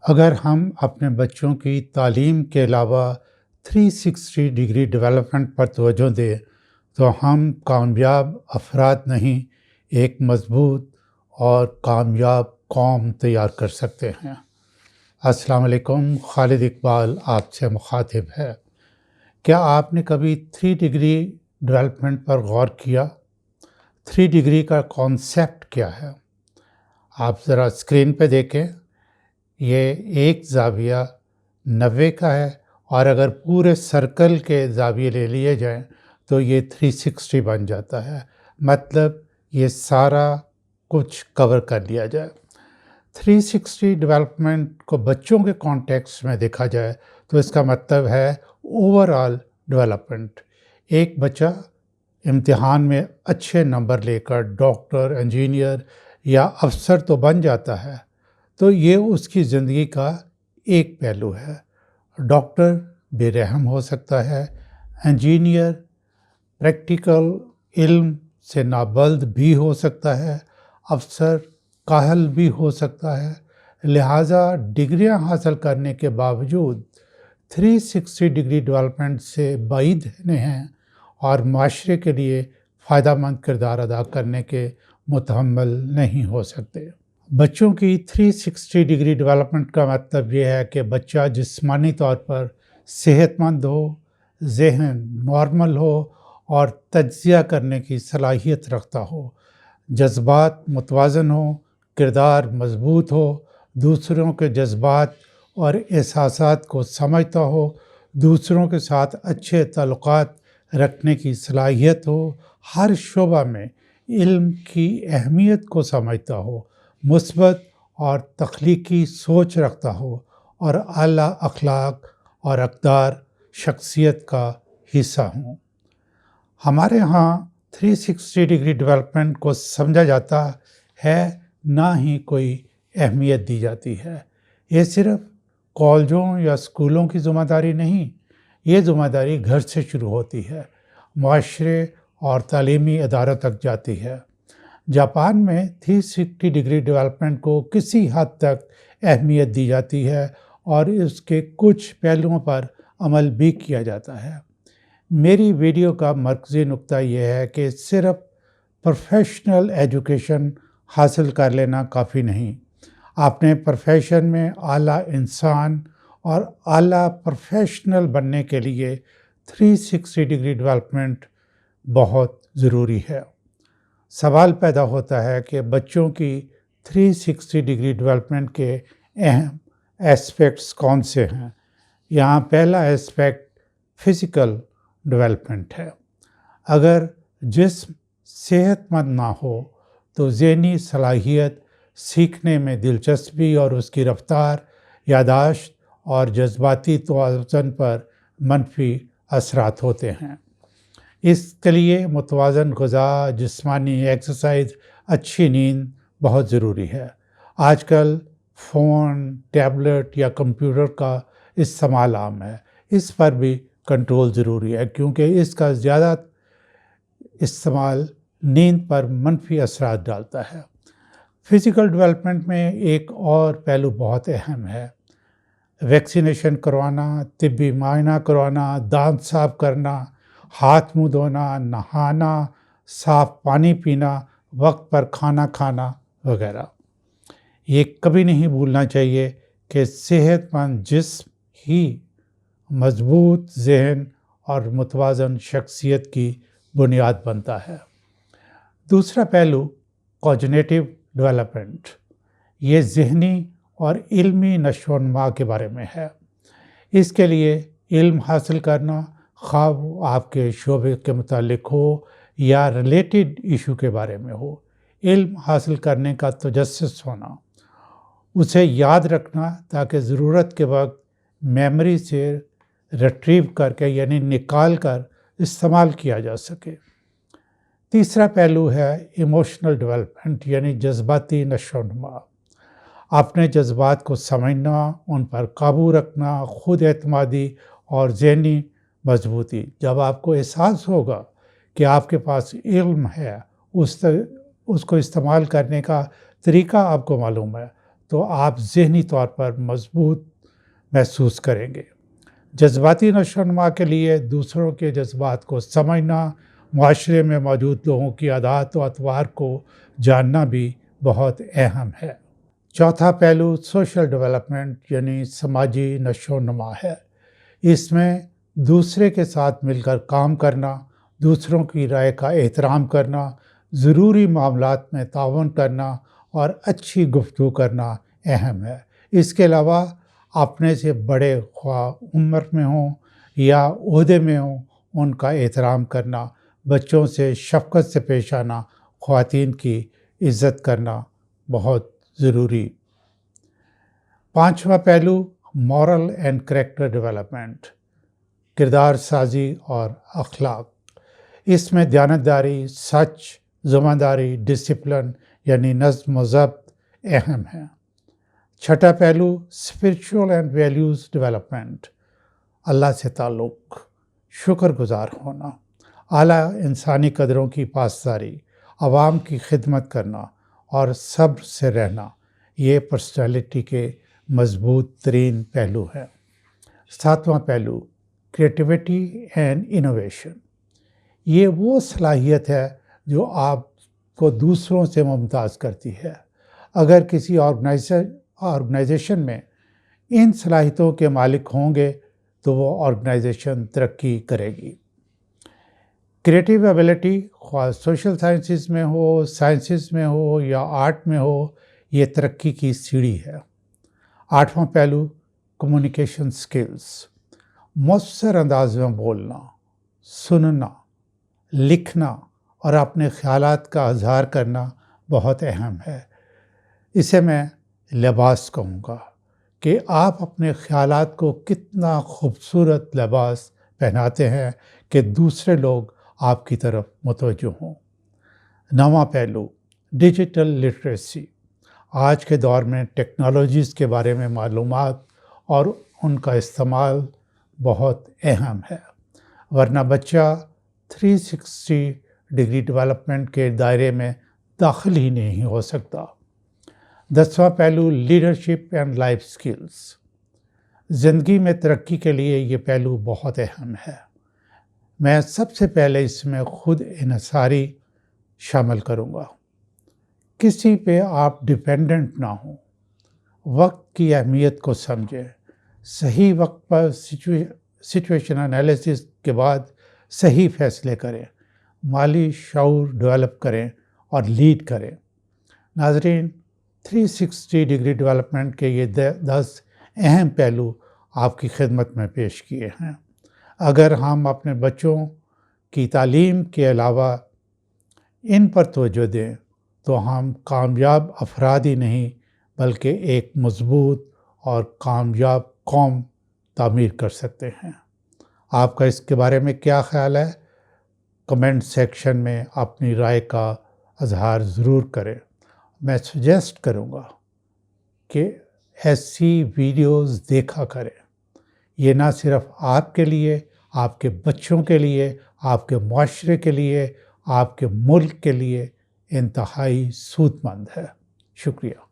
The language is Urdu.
اگر ہم اپنے بچوں کی تعلیم کے علاوہ 360 ڈگری ڈیولپمنٹ پر توجہ دیں تو ہم کامیاب افراد نہیں، ایک مضبوط اور کامیاب قوم تیار کر سکتے ہیں۔ السلام علیکم، خالد اقبال آپ سے مخاطب ہے۔ کیا آپ نے کبھی 3 ڈگری ڈیولپمنٹ پر غور کیا؟ 3 ڈگری کا کانسیپٹ کیا ہے؟ آپ ذرا اسکرین پہ دیکھیں۔ یہ ایک زاویہ 90 کا ہے، اور اگر پورے سرکل کے زاویے لے لیے جائیں تو یہ 360 بن جاتا ہے۔ مطلب یہ سارا کچھ کور کر لیا جائے۔ 360 ڈیولپمنٹ کو بچوں کے کانٹیکسٹ میں دیکھا جائے تو اس کا مطلب ہے اوور آل ڈیولپمنٹ۔ ایک بچہ امتحان میں اچھے نمبر لے کر ڈاکٹر، انجینئر یا افسر تو بن جاتا ہے، تو یہ اس کی زندگی کا ایک پہلو ہے۔ ڈاکٹر بے رحم ہو سکتا ہے، انجینئر پریکٹیکل علم سے نابلد بھی ہو سکتا ہے، افسر کاہل بھی ہو سکتا ہے۔ لہٰذا ڈگریاں حاصل کرنے کے باوجود 360 ڈگری ڈیولپمنٹ سے بعید ہیں اور معاشرے کے لیے فائدہ مند کردار ادا کرنے کے متحمل نہیں ہو سکتے۔ بچوں کی 360 ڈگری ڈیولپمنٹ کا مطلب یہ ہے کہ بچہ جسمانی طور پر صحت مند ہو، ذہن نارمل ہو اور تجزیہ کرنے کی صلاحیت رکھتا ہو، جذبات متوازن ہوں، کردار مضبوط ہو، دوسروں کے جذبات اور احساسات کو سمجھتا ہو، دوسروں کے ساتھ اچھے تعلقات رکھنے کی صلاحیت ہو، ہر شعبہ میں علم کی اہمیت کو سمجھتا ہو، مثبت اور تخلیقی سوچ رکھتا ہو اور اعلیٰ اخلاق اور اقدار شخصیت کا حصہ ہوں۔ ہمارے ہاں 360 ڈگری ڈیولپمنٹ کو سمجھا جاتا ہے، نہ ہی کوئی اہمیت دی جاتی ہے۔ یہ صرف کالجوں یا اسکولوں کی ذمہ داری نہیں، یہ ذمہ داری گھر سے شروع ہوتی ہے، معاشرے اور تعلیمی اداروں تک جاتی ہے۔ جاپان میں 360 ڈگری ڈیولپمنٹ کو کسی حد تک اہمیت دی جاتی ہے اور اس کے کچھ پہلوؤں پر عمل بھی کیا جاتا ہے۔ میری ویڈیو کا مرکزی نقطہ یہ ہے کہ صرف پروفیشنل ایجوکیشن حاصل کر لینا کافی نہیں۔ اپنے پروفیشن میں اعلیٰ انسان اور اعلیٰ پروفیشنل بننے کے لیے 360 ڈگری ڈیولپمنٹ بہت ضروری ہے۔ سوال پیدا ہوتا ہے کہ بچوں کی 360 ڈگری ڈیولپمنٹ کے اہم ایسپیکٹس کون سے ہیں؟ یہاں پہلا ایسپیکٹ فزیکل ڈیولپمنٹ ہے۔ اگر جسم صحت مند نہ ہو تو ذہنی صلاحیت، سیکھنے میں دلچسپی اور اس کی رفتار، یادداشت اور جذباتی توازن پر منفی اثرات ہوتے ہیں۔ اس کے لیے متوازن غذا، جسمانی ایکسرسائز، اچھی نیند بہت ضروری ہے۔ آج کل فون، ٹیبلٹ یا کمپیوٹر کا استعمال عام ہے، اس پر بھی کنٹرول ضروری ہے کیونکہ اس کا زیادہ استعمال نیند پر منفی اثرات ڈالتا ہے۔ فزیکل ڈیولپمنٹ میں ایک اور پہلو بہت اہم ہے۔ ویکسینیشن کروانا، طبی معائنہ کروانا، دانت صاف کرنا، ہاتھ منہ دھونا، نہانا، صاف پانی پینا، وقت پر کھانا کھانا وغیرہ۔ یہ کبھی نہیں بھولنا چاہیے کہ صحت مند جسم ہی مضبوط ذہن اور متوازن شخصیت کی بنیاد بنتا ہے۔ دوسرا پہلو کوگنیٹو ڈیولپمنٹ، یہ ذہنی اور علمی نشو و نما کے بارے میں ہے۔ اس کے لیے علم حاصل کرنا، خواہ وہ آپ کے شعبے کے متعلق ہو یا ریلیٹڈ ایشو کے بارے میں ہو، علم حاصل کرنے کا تجسس ہونا، اسے یاد رکھنا تاکہ ضرورت کے وقت میموری سے ریٹریو کر کے یعنی نکال کر استعمال کیا جا سکے۔ تیسرا پہلو ہے ایموشنل ڈیولپمنٹ، یعنی جذباتی نشو و نما۔ اپنے جذبات کو سمجھنا، ان پر قابو رکھنا، خود اعتمادی اور ذہنی مضبوطی۔ جب آپ کو احساس ہوگا کہ آپ کے پاس علم ہے، اس کو استعمال کرنے کا طریقہ آپ کو معلوم ہے، تو آپ ذہنی طور پر مضبوط محسوس کریں گے۔ جذباتی نشو و نما کے لیے دوسروں کے جذبات کو سمجھنا، معاشرے میں موجود لوگوں کی عادات و اطوار کو جاننا بھی بہت اہم ہے۔ چوتھا پہلو سوشل ڈیولپمنٹ یعنی سماجی نشو و نما ہے۔ اس میں دوسرے کے ساتھ مل کر کام کرنا، دوسروں کی رائے کا احترام کرنا، ضروری معاملات میں تعاون کرنا اور اچھی گفتگو کرنا اہم ہے۔ اس کے علاوہ اپنے سے بڑے خواہ عمر میں ہوں یا عہدے میں ہوں ان کا احترام کرنا، بچوں سے شفقت سے پیش آنا، خواتین کی عزت کرنا بہت ضروری۔ پانچواں پہلو مورل اینڈ کریکٹر ڈیولپمنٹ، کردار سازی اور اخلاق۔ اس میں دیانتداری، سچ، ذمہ داری، ڈسپلن یعنی نظم و ضبط اہم ہیں۔ چھٹا پہلو اسپریچول اینڈ ویلیوز ڈیولپمنٹ، اللہ سے تعلق، شکر گزار ہونا، اعلیٰ انسانی قدروں کی پاسداری، عوام کی خدمت کرنا اور صبر سے رہنا، یہ پرسنالٹی کے مضبوط ترین پہلو ہیں۔ ساتواں پہلو کریٹیوٹی اینڈ انوویشن، یہ وہ صلاحیت ہے جو آپ کو دوسروں سے ممتاز کرتی ہے۔ اگر کسی آرگنائزیشن میں ان صلاحیتوں کے مالک ہوں گے تو وہ آرگنائزیشن ترقی کرے گی۔ کریٹیو ایبلٹی خواہ سوشل سائنسز میں ہو، سائنسز میں ہو یا آرٹ میں ہو، یہ ترقی کی سیڑھی ہے۔ آٹھواں پہلو کمیونیکیشن سکلز، مؤثر انداز میں بولنا، سننا، لکھنا اور اپنے خیالات کا اظہار کرنا بہت اہم ہے۔ اسے میں لباس کہوں گا کہ آپ اپنے خیالات کو کتنا خوبصورت لباس پہناتے ہیں کہ دوسرے لوگ آپ کی طرف متوجہ ہوں۔ نواں پہلو ڈیجیٹل لٹریسی، آج کے دور میں ٹیکنالوجیز کے بارے میں معلومات اور ان کا استعمال بہت اہم ہے، ورنہ بچہ 360 ڈگری ڈیولپمنٹ کے دائرے میں داخل ہی نہیں ہو سکتا۔ 10واں پہلو لیڈرشپ اینڈ لائف سکلز، زندگی میں ترقی کے لیے یہ پہلو بہت اہم ہے۔ میں سب سے پہلے اس میں خود انحصاری شامل کروں گا۔ کسی پہ آپ ڈیپینڈنٹ نہ ہوں، وقت کی اہمیت کو سمجھیں، صحیح وقت پر سچویشن انالیسس کے بعد صحیح فیصلے کریں، مالی شعور ڈیولپ کریں اور لیڈ کریں۔ ناظرین، 360 ڈگری ڈیولپمنٹ کے یہ 10 اہم پہلو آپ کی خدمت میں پیش کیے ہیں۔ اگر ہم اپنے بچوں کی تعلیم کے علاوہ ان پر توجہ دیں تو ہم کامیاب افراد ہی نہیں بلکہ ایک مضبوط اور کامیاب قوم تعمیر کر سکتے ہیں۔ آپ کا اس کے بارے میں کیا خیال ہے؟ کمنٹ سیکشن میں اپنی رائے کا اظہار ضرور کریں۔ میں سجیسٹ کروں گا کہ ایسی ویڈیوز دیکھا کریں۔ یہ نہ صرف آپ کے لیے، آپ کے بچوں کے لیے، آپ کے معاشرے کے لیے، آپ کے ملک کے لیے انتہائی سود مند ہے۔ شکریہ۔